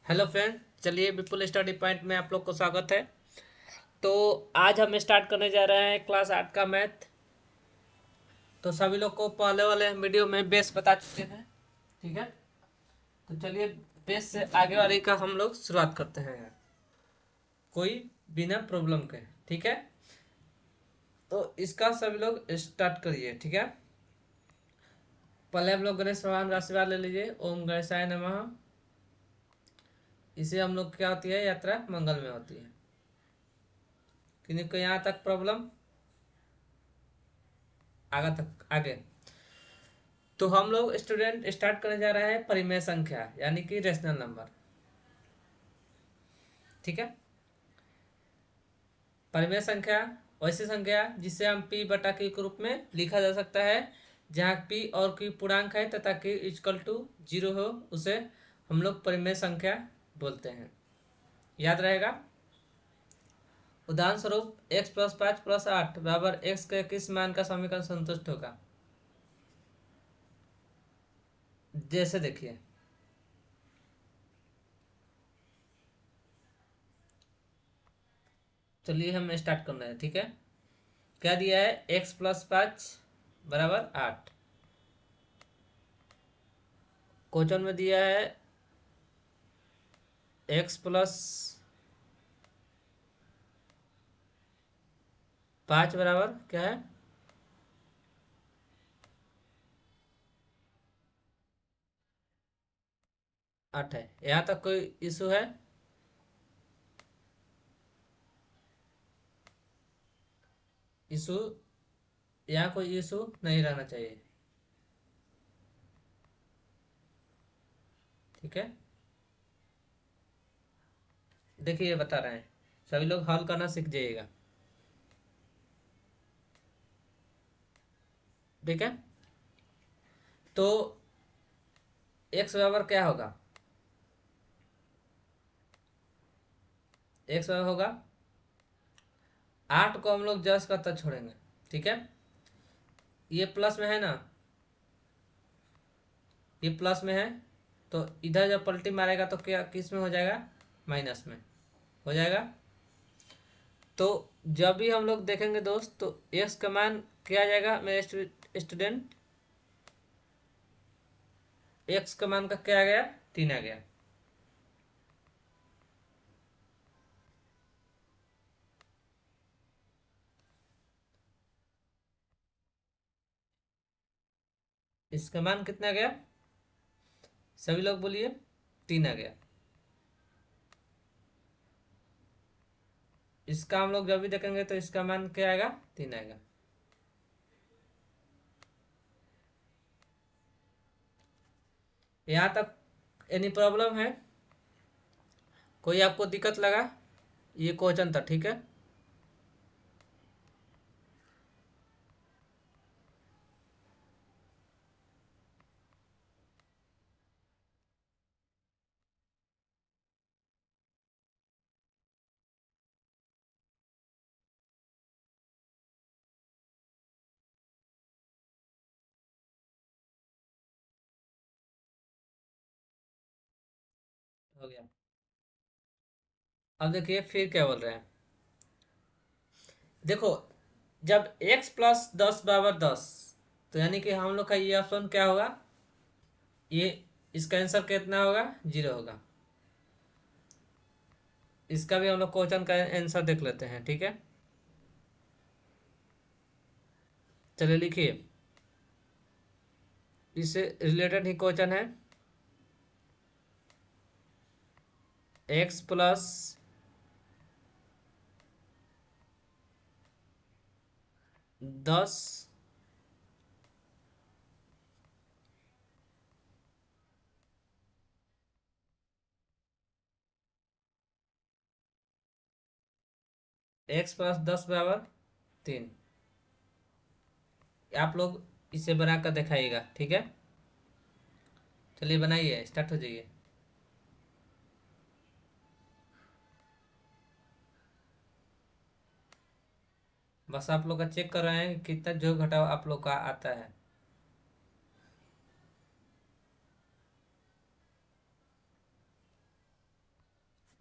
Hello friend, चलिए विपुल study point में आप लोग को स्वागत है। तो आज हम स्टार्ट करने जा रहे हैं क्लास 8 का मैथ। तो सभी लोग को पहले वाले वीडियो में बेस बता चुके हैं, ठीक है। तो चलिए बेस से आगे वाली का हम लोग शुरुआत करते हैं, कोई बिना प्रॉब्लम के, ठीक है। तो इसका सभी लोग स्टार्ट करिए, ठीक है। पहले हम लोग गणेश भगवान का आशीर्वाद ले लीजिए। ओम गणेशाय नमः। इसे हम लोग क्या होती है, यात्रा मंगल में होती है। किन्हीं को यहाँ तक प्रॉब्लम, आगे तक आगे। तो हम लोग स्टूडेंट स्टार्ट करने जा रहे हैं परिमेय संख्या यानी कि रेशनल नंबर, ठीक है। परिमेय संख्या वैसी संख्या जिसे हम p बटा q के रूप में लिखा जा सकता है, जहाँ p और q पूर्णांक है तथा q इक्वल टू 0 हो, उसे हम लोग परिमेय संख्या बोलते हैं। याद रहेगा। उदाहरण स्वरूप x प्लस 5 प्लस 8 बराबर x के किस मान का समीकरण संतुष्ट होगा। जैसे देखिए, चलिए हम स्टार्ट कर रहे हैं, ठीक है। क्या दिया है, x प्लस 5 बराबर 8। क्वेश्चन में दिया है x प्लस 5 बराबर क्या है, 8 है। यहाँ तक कोई इशू है? इशू, यहाँ कोई इशू नहीं रहना चाहिए, ठीक है। देखिए ये बता रहे हैं, सभी लोग हल करना सीख जाइएगा, ठीक है। तो x बराबर क्या होगा, x बराबर होगा 8 को हम लोग जस का तक छोड़ेंगे, ठीक है। ये प्लस में है ना, ये प्लस में है, तो इधर जब पलटी मारेगा तो क्या किस में हो जाएगा, माइनस में हो जाएगा। तो जब भी हम लोग देखेंगे दोस्त, तो x का मान क्या आ जाएगा मेरे स्टूडेंट, x का मान का क्या आ गया, 3 आ गया। इसका मान कितना आ गया, सभी लोग बोलिए, 3 आ गया। इसका हम लोग जब भी देखेंगे तो इसका मान क्या आएगा, 3 आएगा। यहाँ तक एनी प्रॉब्लम है, कोई आपको दिक्कत लगा? ये क्वेश्चन था, ठीक है। हो गया। अब देखिए फिर क्या बोल रहे हैं, देखो जब x प्लस 10 बराबर 10, तो यानी कि हम लोग का ये ऑप्शन क्या होगा, ये इसका आंसर कितना होगा, 0 होगा। इसका भी हम लोग क्वेश्चन का आंसर देख लेते हैं, ठीक है। चलिए लिखिए, इससे रिलेटेड ही क्वेश्चन है। x प्लस 10 x प्लस 10 बराबर 3। आप लोग इसे बनाकर दिखाइएगा, ठीक है। चलिए बनाइए, स्टार्ट हो जाइए। बस आप लोग का चेक कर रहे हैं कि कितना जो घटाव आप लोग का आता है।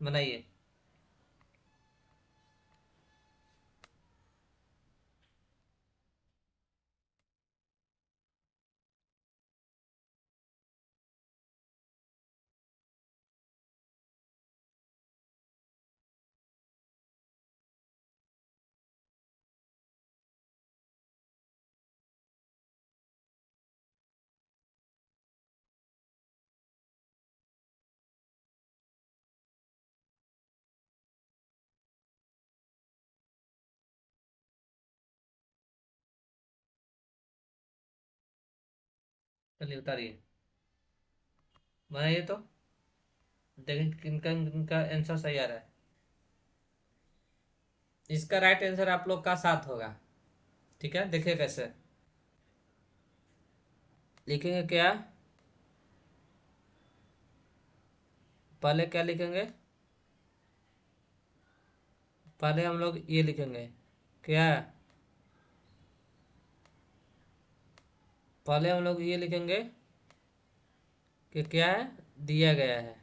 बनाइए। चलिए उतारिए, बनाइए तो देखिए किनका किनका आंसर सही आ रहा है। इसका राइट आंसर आप लोग का 7 होगा। ठीक है, देखिए कैसे लिखेंगे क्या। पहले क्या लिखेंगे, पहले हम लोग ये लिखेंगे क्या, पहले हम लोग ये लिखेंगे कि क्या है, दिया गया है।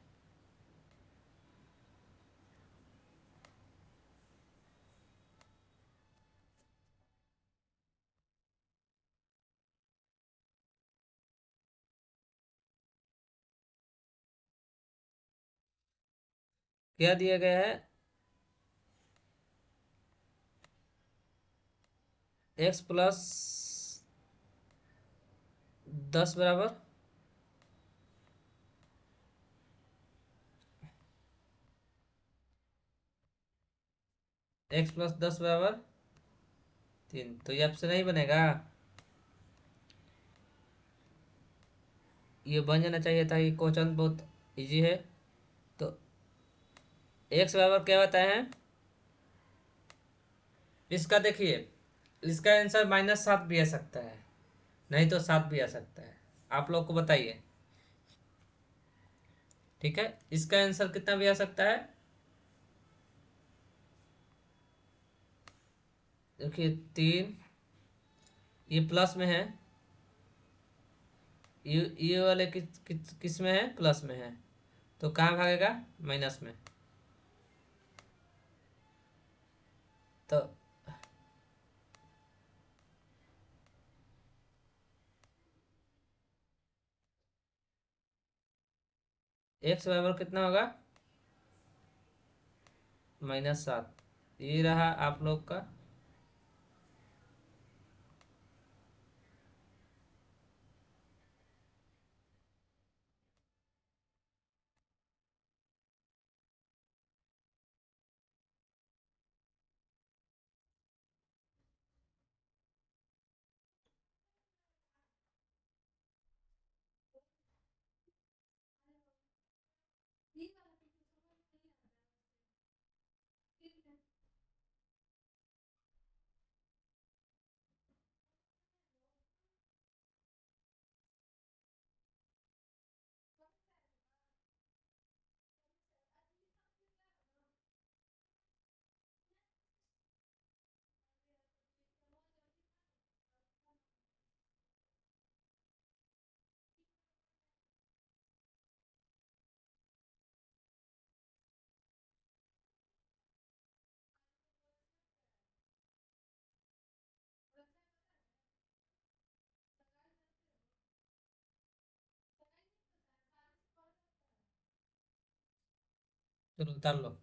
क्या दिया गया है, x+10 बराबर, x+10 बराबर 3। तो ये आपसे नहीं बनेगा, ये बन जाना चाहिए था। ये क्वेश्चन बहुत इजी है। तो x बराबर क्या बताए हैं इसका, देखिए इसका आंसर -7 भी आ सकता है, नहीं तो 7 भी आ सकता है। आप लोग को बताइए। ठीक है, इसका आंसर कितना भी आ सकता है। देखिए 3, ये प्लस में है, ये वाले किस में है, प्लस में है। तो कहाँ भागेगा, माइनस में। तो x बराबर कितना होगा, -7। ये रहा आप लोग का। चलो उतार लो।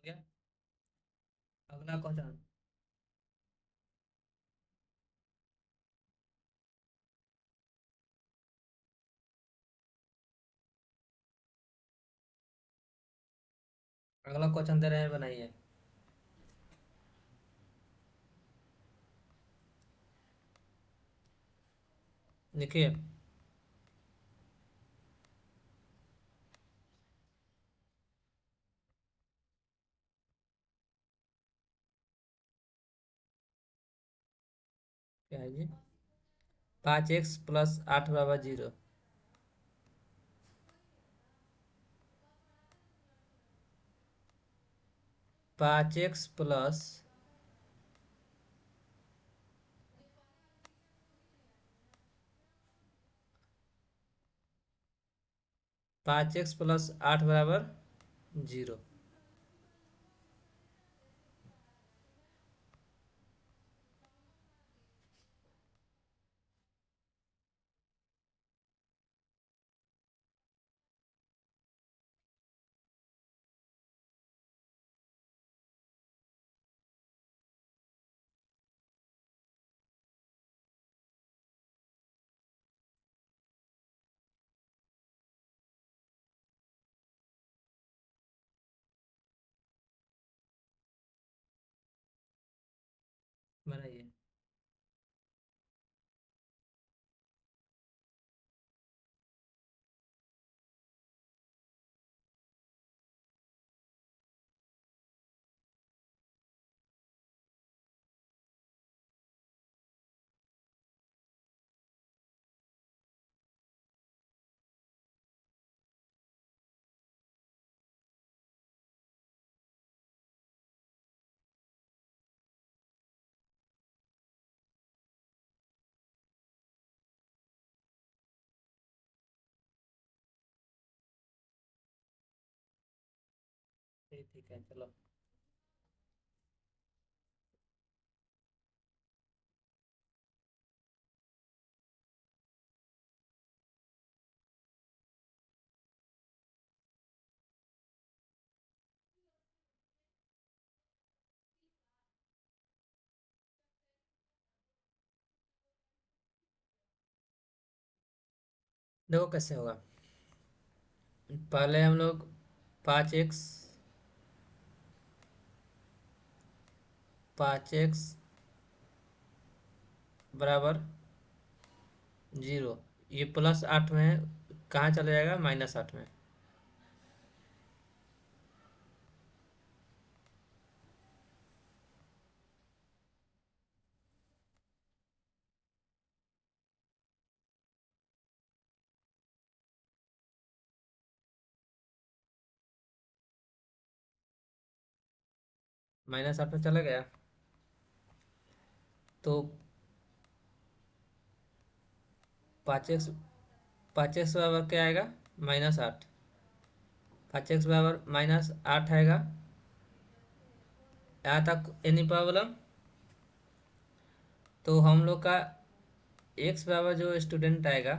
गया। अगला क्वेश्चन। अगला क्वेश्चन दे रहे हैं, बनाइए। लिखिए। क्या है जी? 5x + 8 = 0। 5x + 8 = 0। बनाइए। ठीक ठीक है, चलो। देखो कैसे होगा। पहले हम लोग 5x = 0। ये +8 में कहाँ चला जाएगा? -8 में। -8 में चला गया। तो 5x क्या आएगा? -8। 5x = -8 आएगा। यहाँ तक एनी प्रॉब्लम? तो हम लोग का x जो स्टूडेंट आएगा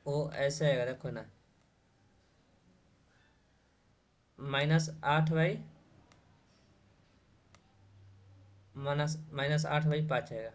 वो ऐसे आएगा, देखो ना। -8/, -8/5 आएगा।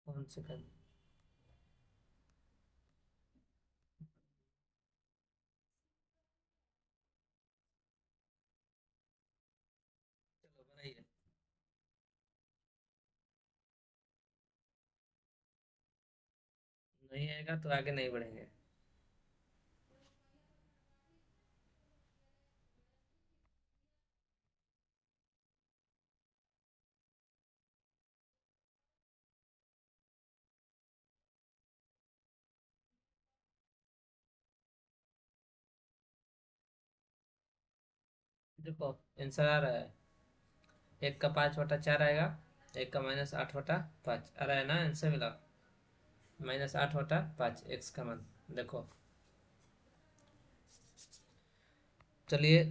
कौन से कर? चलो बनाइए। नहीं आएगा तो आगे नहीं बढ़ेंगे। देखो आंसर आ रहा है, 1 का 5/4 आएगा, 1 का -8/5 आ रहा है ना आंसर मिला, -8/5 एक्स का मान। देखो चलिए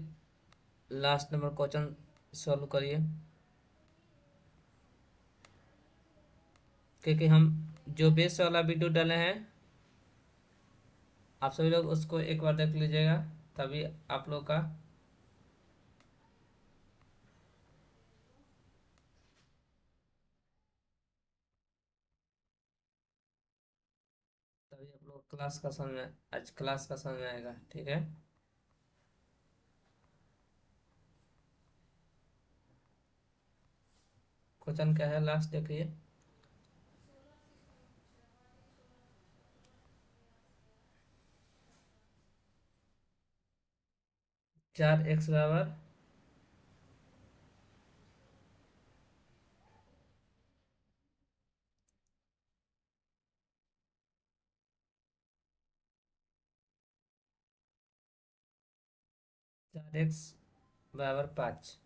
लास्ट नंबर क्वेश्चन सॉल्व करिए, क्योंकि हम जो बेस वाला वीडियो डाले हैं आप सभी लोग उसको एक बार देख लीजिएगा, तभी आप लोग का तभी आप लोग क्लास का समझ में, आज क्लास का समझ में आएगा। ठीक है, क्वेश्चन क्या है लास्ट देखिए। 4x बराबर 4x बराबर 5।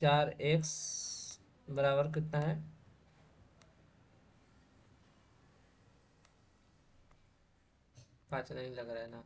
4x बराबर कितना है, 5 नहीं लग रहा है ना।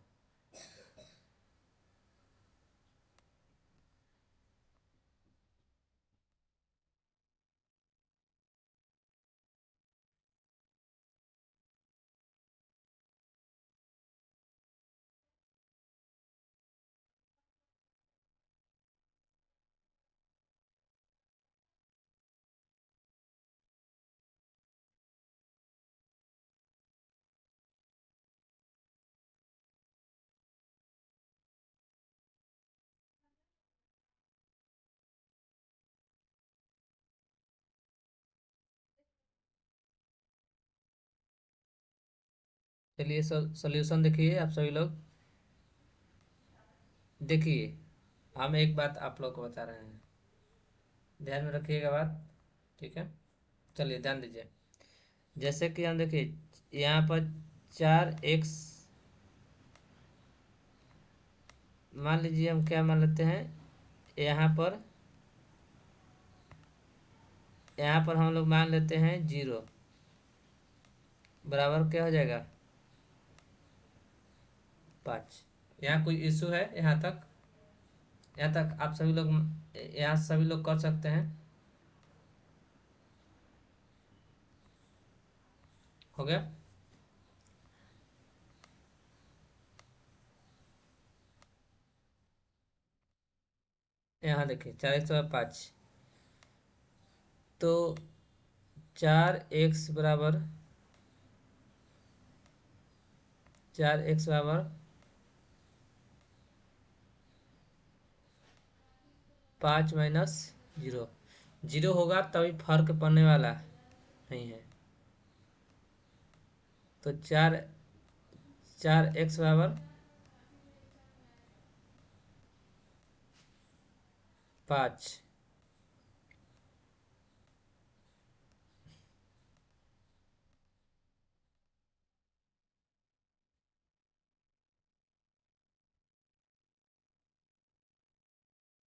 चलिए सॉल्यूशन देखिए आप सभी लोग, देखिए हम एक बात आप लोग को बता रहे हैं, ध्यान में रखिएगा बात। ठीक है, चलिए ध्यान दीजिए। जैसे कि हम देखिए यहाँ पर 4x, मान लीजिए हम क्या मान लेते हैं, यहाँ पर यहाँ पर हम लोग मान लेते हैं 0 बराबर क्या हो जाएगा 5। यहाँ कोई इशू है यहाँ तक? यहाँ तक आप सभी लोग, यहाँ सभी लोग कर सकते हैं, हो गया। यहाँ देखिए 4x/5, तो 4x बराबर 5 - 0, 0 होगा तभी फर्क पड़ने वाला नहीं है। तो 4x बराबर 5,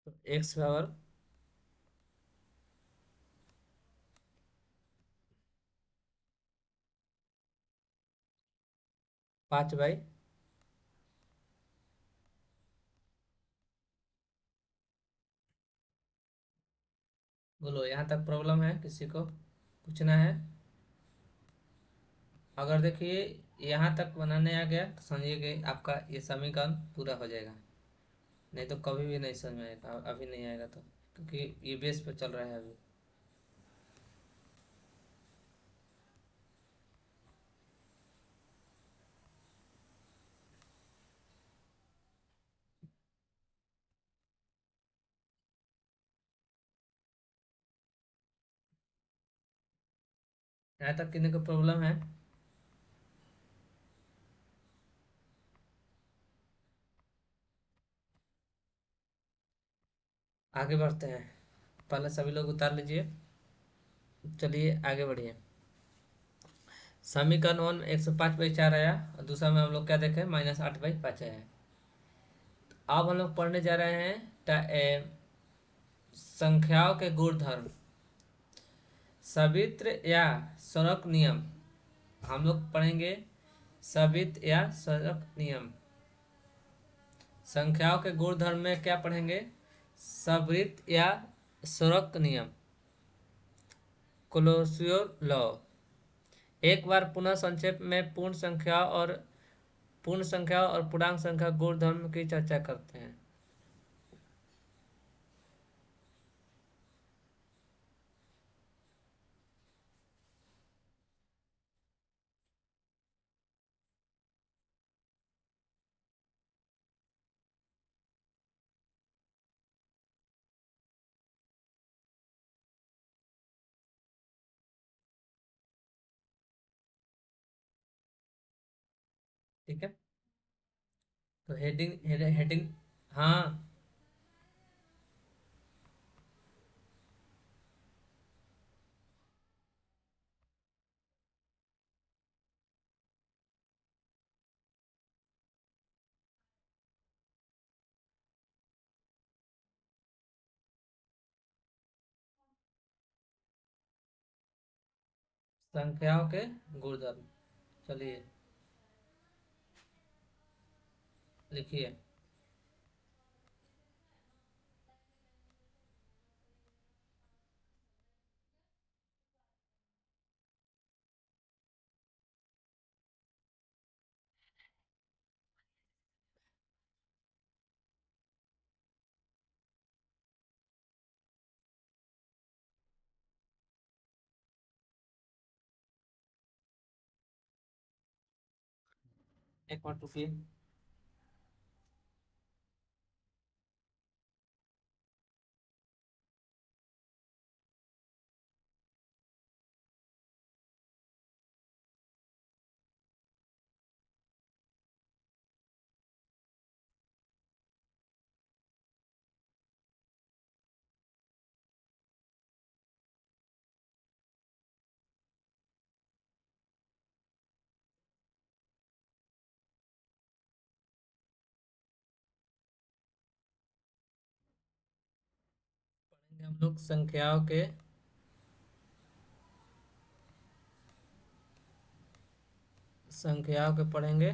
तो x बराबर, पाँच बाई, बोलो यहाँ तक प्रॉब्लम है किसी को, पूछना है? अगर देखिए यहाँ तक बनाने आ गया तो समझिए कि आपका ये समीकरण पूरा हो जाएगा, नहीं तो कभी भी नहीं समझ में आएगा, अभी नहीं आएगा तो, क्योंकि ये बेस पे चल रहा है अभी। यहाँ तक किसी को प्रॉब्लम है? आगे बढ़ते हैं, पहले सभी लोग उतार लीजिए, चलिए आगे बढ़िए। समीकरण 1 में 105/4 आया और दूसरा में हम लोग क्या देखें -8/5 आया। अब हम लोग पढ़ने जा रहे हैं संख्याओं के गुणधर्म, सवित्र या सड़क नियम। हम लोग पढ़ेंगे सवित्र या सड़क नियम। संख्याओं के गुणधर्म में क्या पढ़ेंगे? सवित्र या सड़क नियम, क्लोज्योर लॉ। एक बार पुनः संक्षेप में पूर्ण संख्या और पूर्णांक संख्या गुणधर्म की चर्चा करते हैं। ठीक है, तो हेडिंग। हाँ, संख्याओं के गुणधर्म, चलिए लिखिए। एक मिनट रुकिए। पढ़ेंगे हम लोग संख्याओं के पढ़ेंगे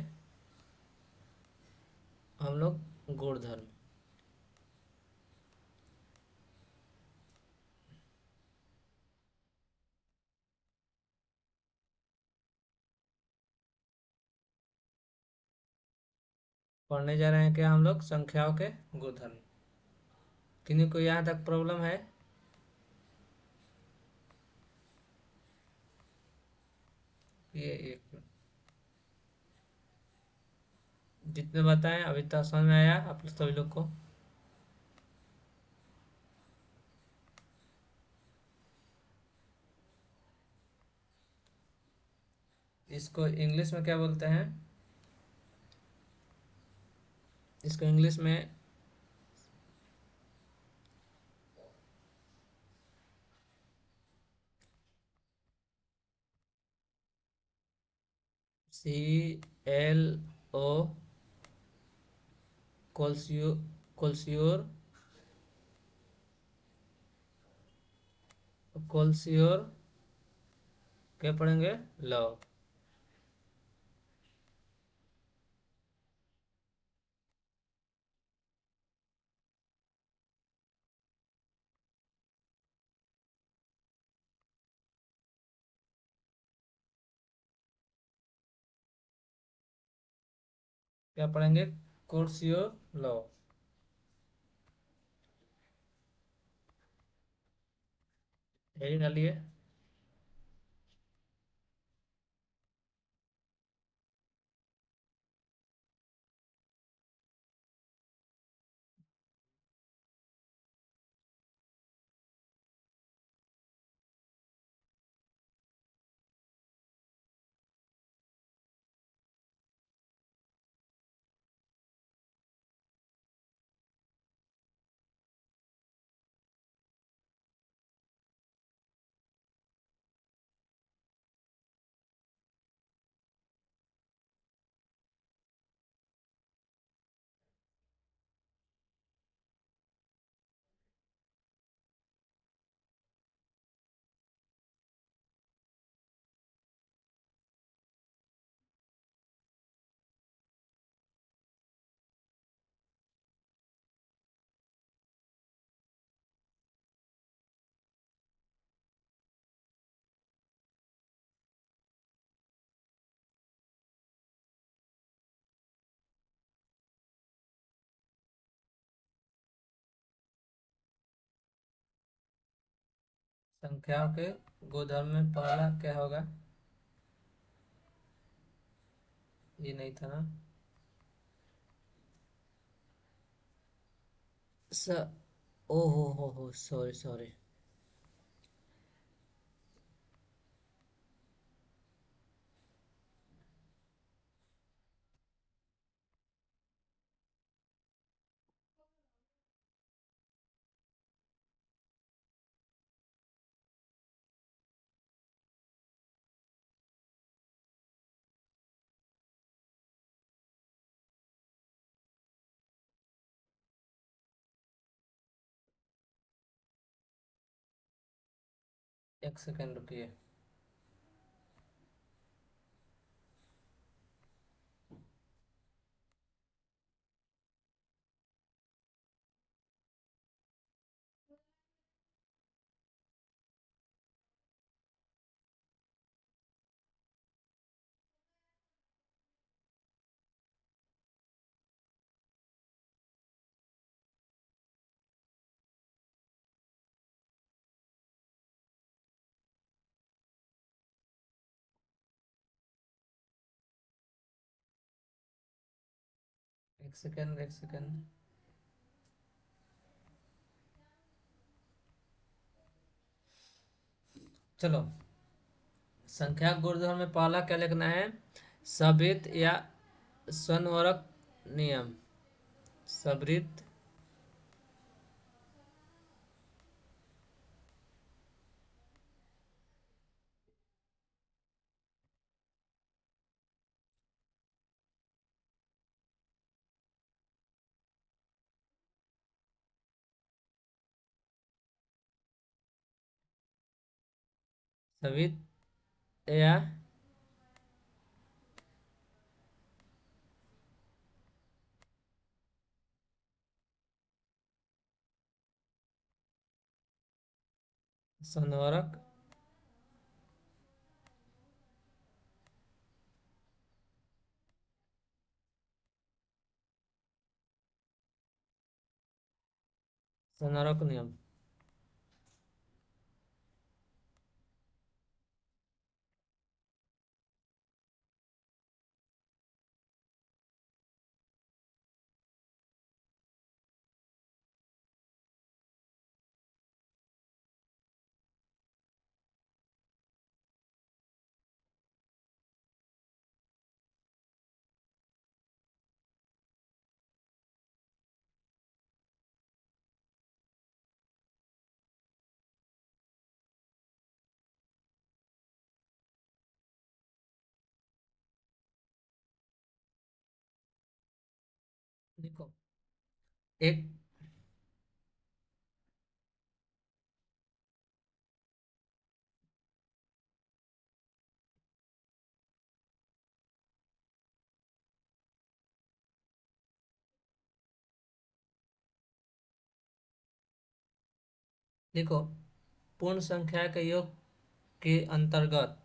हम लोग गुणधर्म। पढ़ने जा रहे हैं क्या हम लोग? संख्याओं के गुणधर्म। किन्हीं को यहाँ तक प्रॉब्लम है? ये एक जितने बताएं अभी तक समझ में आया आप सभी लोग को? इसको इंग्लिश में क्या बोलते हैं? इसको इंग्लिश में CLO, कोल्सियोर कोल्सियोर क्या पढ़ेंगे? लॉ। क्या पढ़ेंगे? कोल्सियोर लॉ। यही डालिए। संख्याओं के गुणधर्म में पहला क्या होगा? ये नहीं था ना। स ओ हो, सॉरी सॉरी। एक सेकेंड रुकिए। एक सेकेंड, एक सेकेंड। चलो, संख्या गुणधर्म में पहला क्या लिखना है? सवृत या स्वनवरक नियम। सवृत सवृत या स्वनवरक स्वनवरक नियम। देखो, एक देखो, पूर्ण संख्या के योग के अंतर्गत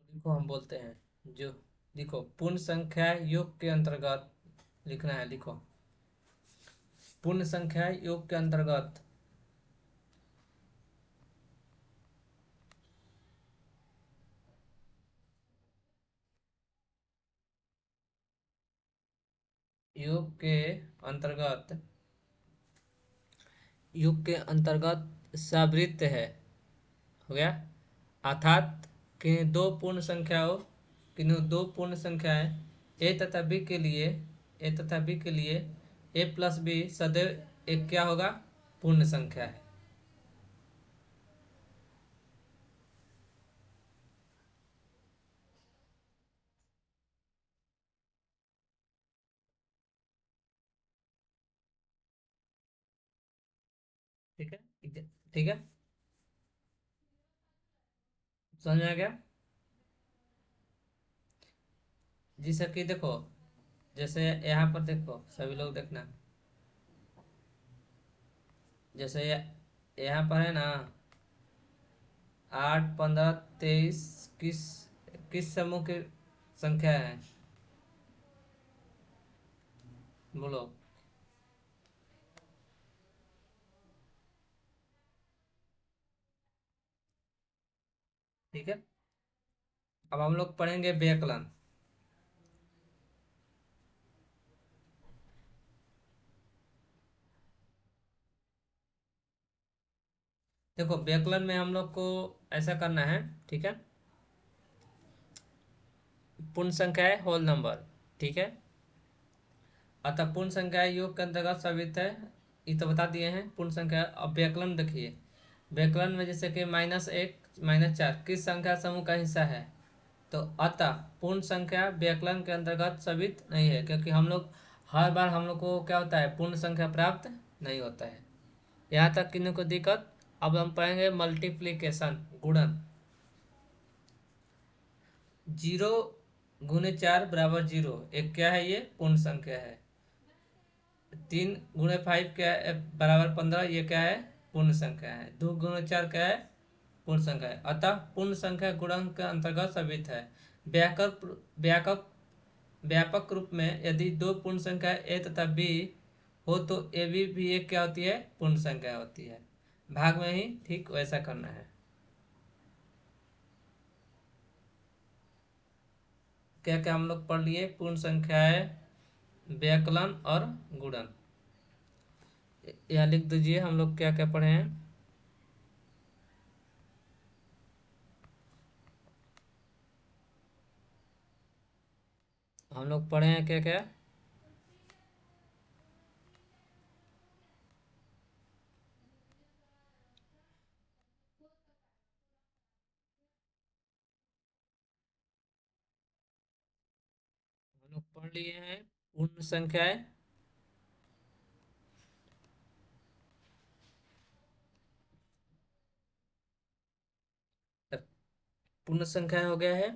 देखो हम बोलते हैं जो, देखो पूर्ण संख्या योग के अंतर्गत लिखना है। लिखो, पूर्ण संख्या योग के अंतर्गत योग के अंतर्गत योग के अंतर्गत सावृत है। हो गया। अर्थात किन्हीं दो पूर्ण संख्याओं किन्हीं दो पूर्ण संख्याएं ए तथा बी के लिए ए प्लस बी सदैव एक क्या होगा? पूर्ण संख्या है। ठीक है, ठीक है। समझ में आ गया? जी सर कि देखो, जैसे यहाँ पर देखो सभी लोग देखना, जैसे यहाँ पर है ना 8, 15, 23, किस किस समूह की संख्या है? बोलो। ठीक है, अब हम लोग पढ़ेंगे व्याकरण। देखो व्याकरण में हम लोग को ऐसा करना है, ठीक है, पूर्ण संख्या है होल नंबर, ठीक है, अतः पूर्ण संख्या योग के अंतर्गत साबित है, ये तो बता दिए हैं पूर्ण संख्या। अब व्याकरण देखिए, व्याकरण में जैसे कि -1, -4 किस संख्या समूह का हिस्सा है? तो अतः पूर्ण संख्या व्याकरण के अंतर्गत साबित नहीं है, क्योंकि हम लोग हर बार हम लोग को क्या होता है, पूर्ण संख्या प्राप्त नहीं होता है। यहाँ तक किन्हीं को दिक्कत? अब हम पढ़ेंगे मल्टीप्लीकेशन, गुणन। 0 × 4 = 0, एक क्या है, ये पूर्ण संख्या है। 3 × 5 क्या है, =15, ये क्या है, पूर्ण संख्या है। 2 × 4 क्या है, पूर्ण संख्या है। अतः पूर्ण संख्या गुणन के अंतर्गत साबित है। व्यापक व्यापक व्यापक रूप में यदि दो पूर्ण संख्या ए तथा बी हो तो ए बी भी एक क्या होती है, पूर्ण संख्या होती है। भाग में ही ठीक वैसा करना है। क्या क्या हम लोग पढ़ लिए? पूर्ण संख्याएं, व्याकलन और गुणन। यहाँ लिख दीजिए हम लोग क्या क्या पढ़े हैं। हम लोग पढ़े हैं क्या क्या? हम लोग पढ़ लिए हैं पूर्ण संख्याएं, पूर्ण संख्याएं हो गया है।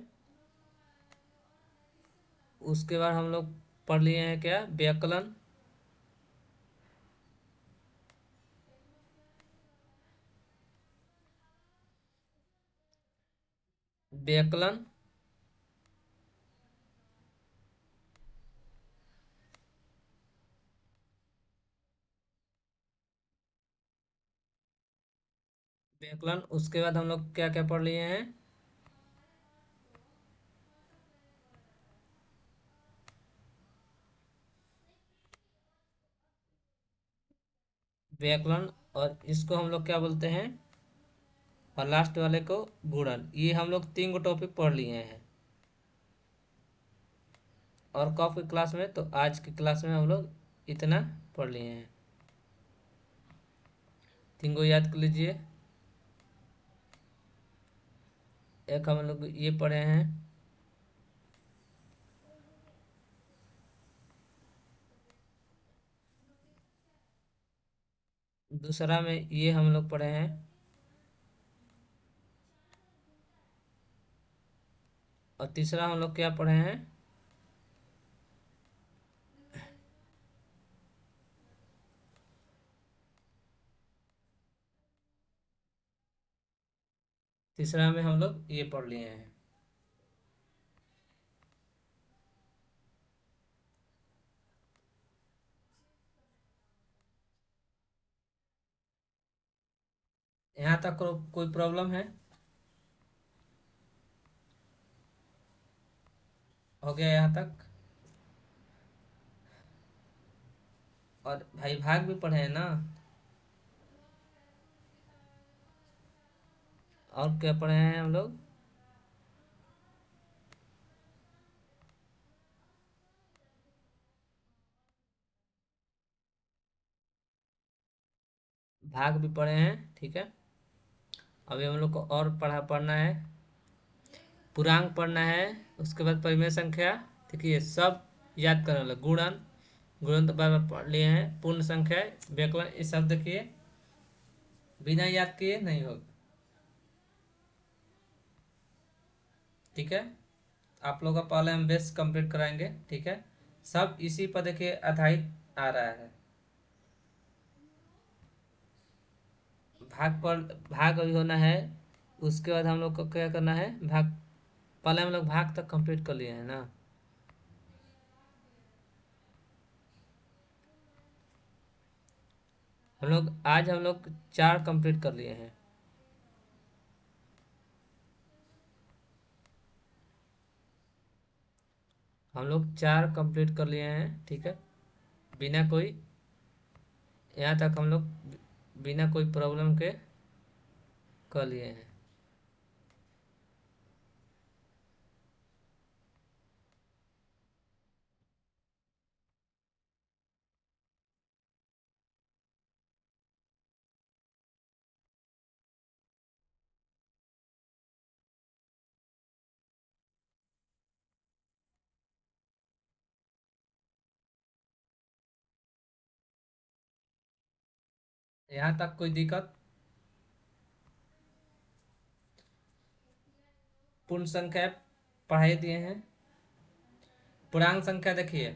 उसके बाद हम लोग पढ़ लिए हैं क्या, व्याकलन। व्याकलन, व्याकलन। उसके बाद हम लोग क्या क्या पढ़ लिए हैं, व्याकरण। और इसको हम लोग क्या बोलते हैं, और लास्ट वाले को गुणन। ये हम लोग 3 गो टॉपिक पढ़ लिए हैं। और कब की क्लास में? तो आज की क्लास में हम लोग इतना पढ़ लिए हैं। 3 गो याद कर लीजिए। एक हम लोग ये पढ़े हैं, दूसरा में ये हम लोग पढ़े हैं, और तीसरा हम लोग क्या पढ़े हैं, तीसरा में हम लोग ये पढ़ लिए हैं। यहाँ तक कोई प्रॉब्लम है? हो गया यहाँ तक? और भाई भाग भी पढ़े हैं ना? और क्या पढ़े हैं हम लोग? भाग भी पढ़े हैं, ठीक है। अभी हम लोग को और पढ़ना है, पूर्णांक पढ़ना है, उसके बाद परिमेय संख्या, ठीक है, ये सब याद करना है। गुणन, गुणन तो बार बार पढ़ लिए हैं। पूर्ण संख्या, व्याकरण, ये सब देखिए, बिना याद किए नहीं होगा। ठीक है। आप लोग का पहले हम बेस कंप्लीट कराएंगे, ठीक है। सब इसी पर देखिए आधारित आ रहा है। भाग पर भाग अभी होना है, उसके बाद हम लोग को क्या करना है, भाग। पहले हम लोग भाग तक कंप्लीट कर लिए हैं ना। हम लोग 4 कंप्लीट कर लिए हैं। हम लोग 4 कंप्लीट कर लिए हैं, ठीक है। बिना कोई, यहाँ तक हम लोग बिना कोई प्रॉब्लम के कर लिए हैं। यहाँ तक कोई दिक्कत? पूर्ण संख्या पढ़ाई दिए हैं। पूर्णांक संख्या देखिए,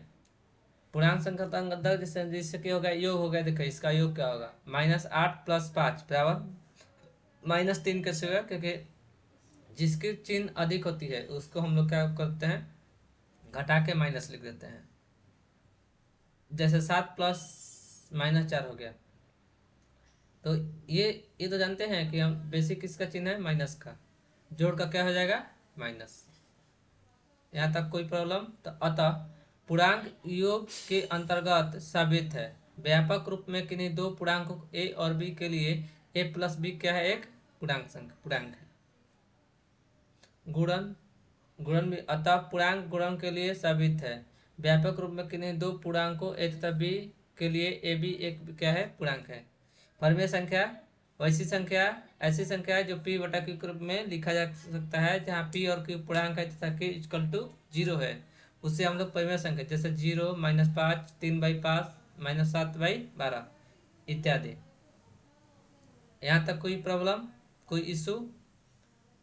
पूर्णांक संख्या का अंदर जैसे जैसे कि होगा योग हो गया, देखिए इसका योग क्या होगा, -8 + 5 बराबर -3 कैसे होगा, क्योंकि जिसकी चिन्ह अधिक होती है उसको हम लोग क्या करते हैं, घटा के माइनस लिख देते हैं। जैसे 7 + -4 हो गया। तो ये ये तो जानते हैं कि हम बेसिक किसका चिन्ह है, माइनस का। जोड़ का क्या हो जाएगा, माइनस। यहाँ तक कोई प्रॉब्लम? तो अतः पूर्णांक योग के अंतर्गत साबित है। व्यापक रूप में किन्हीं दो पूर्णांकों ए और बी के लिए a + b क्या है, एक पूर्णांक है। गुणन गुणन भी, अतः पूर्णांक गुणन के लिए साबित है। व्यापक रूप में किन्हीं दो पूर्णांकों ए तथा बी के लिए ए बी एक क्या है, पूर्णांक है। परमेय संख्या वैसी संख्या ऐसी संख्या है जो p बटा q के रूप में लिखा जा सकता है, जहाँ p और q पूर्णांक है तथा k इक्वल टू 0 है। उससे हम लोग परिमेय संख्या जैसे 0, -5, 3/5, -7/12 इत्यादि। यहाँ तक कोई प्रॉब्लम, कोई इशू?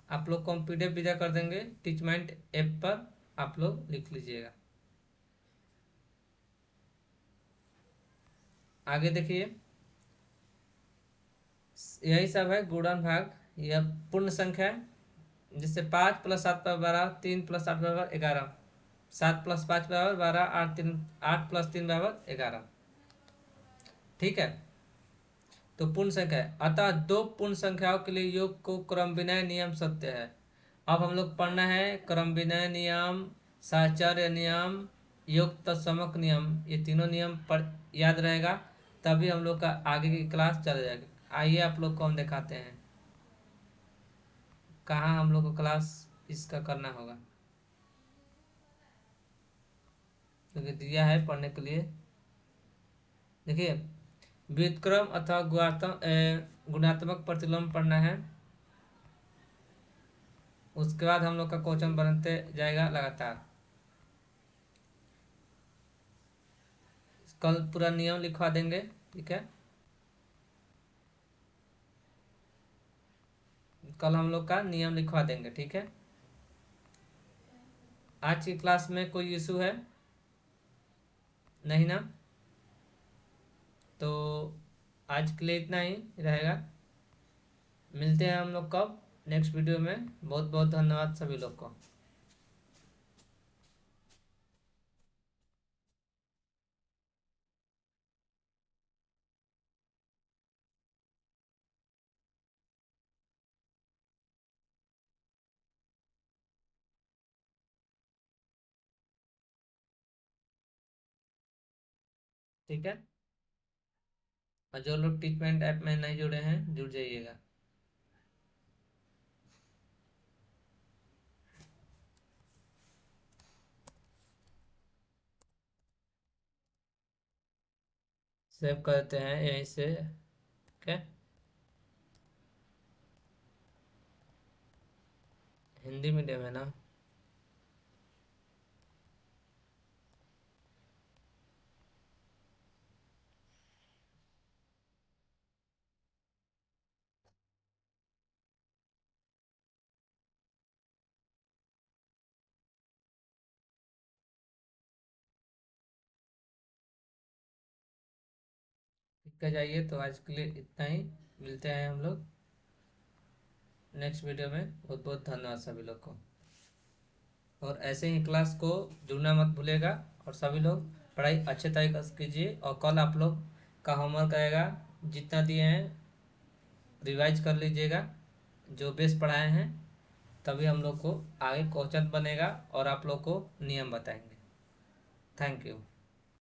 आप लोग को हम पीडीएफ भेजा कर देंगे, टीचमेंट ऐप पर आप लोग लिख लीजिएगा। आगे देखिए, यही सब है गुणन भाग। यह पूर्ण संख्या, जिससे 5 + 7 = 12, 3 + 8 = 11, 7 + 5 = 12, 8 + 3 = 11। ठीक है। तो पूर्ण संख्या है, अतः दो पूर्ण संख्याओं के लिए योग को क्रम विनय नियम सत्य है। अब हम लोग पढ़ना है क्रम विनय नियम, साहचर्य नियम, योग तत्समक नियम। ये तीनों नियम पर याद रहेगा, तभी हम लोग का आगे की क्लास चल जाएगी। आइए आप लोग को हम दिखाते हैं कहाँ हम लोग को क्लास इसका करना होगा, क्योंकि दिया है पढ़ने के लिए। देखिए, व्युत्क्रम अथवा गुणात्मक प्रतिलोम पढ़ना है। उसके बाद हम लोग का क्वेश्चन बनते जाएगा लगातार। कल पूरा नियम लिखवा देंगे, ठीक है। कल हम लोग का नियम लिखवा देंगे, ठीक है। आज की क्लास में कोई इशू है नहीं ना? तो आज के लिए इतना ही रहेगा। मिलते हैं हम लोग कब, नेक्स्ट वीडियो में। बहुत बहुत धन्यवाद सभी लोग को। ठीक है। और जो लोग ट्रीटमेंट ऐप में नहीं जुड़े हैं, जुड़ जाइएगा। सेव करते हैं यहीं से, ठीक है। हिंदी मीडियम है ना? के जाइए। तो आज के लिए इतना ही, मिलते हैं हम लोग नेक्स्ट वीडियो में। बहुत बहुत धन्यवाद सभी लोग को, और ऐसे ही क्लास को जुड़ना मत भूलेगा। और सभी लोग पढ़ाई अच्छे तरीके से कीजिए, और कल आप लोग का होमवर्क आएगा, जितना दिए हैं रिवाइज कर लीजिएगा, जो बेस पढ़ाए हैं, तभी हम लोग को आगे क्वेश्चन बनेगा और आप लोग को नियम बताएंगे। Thank you.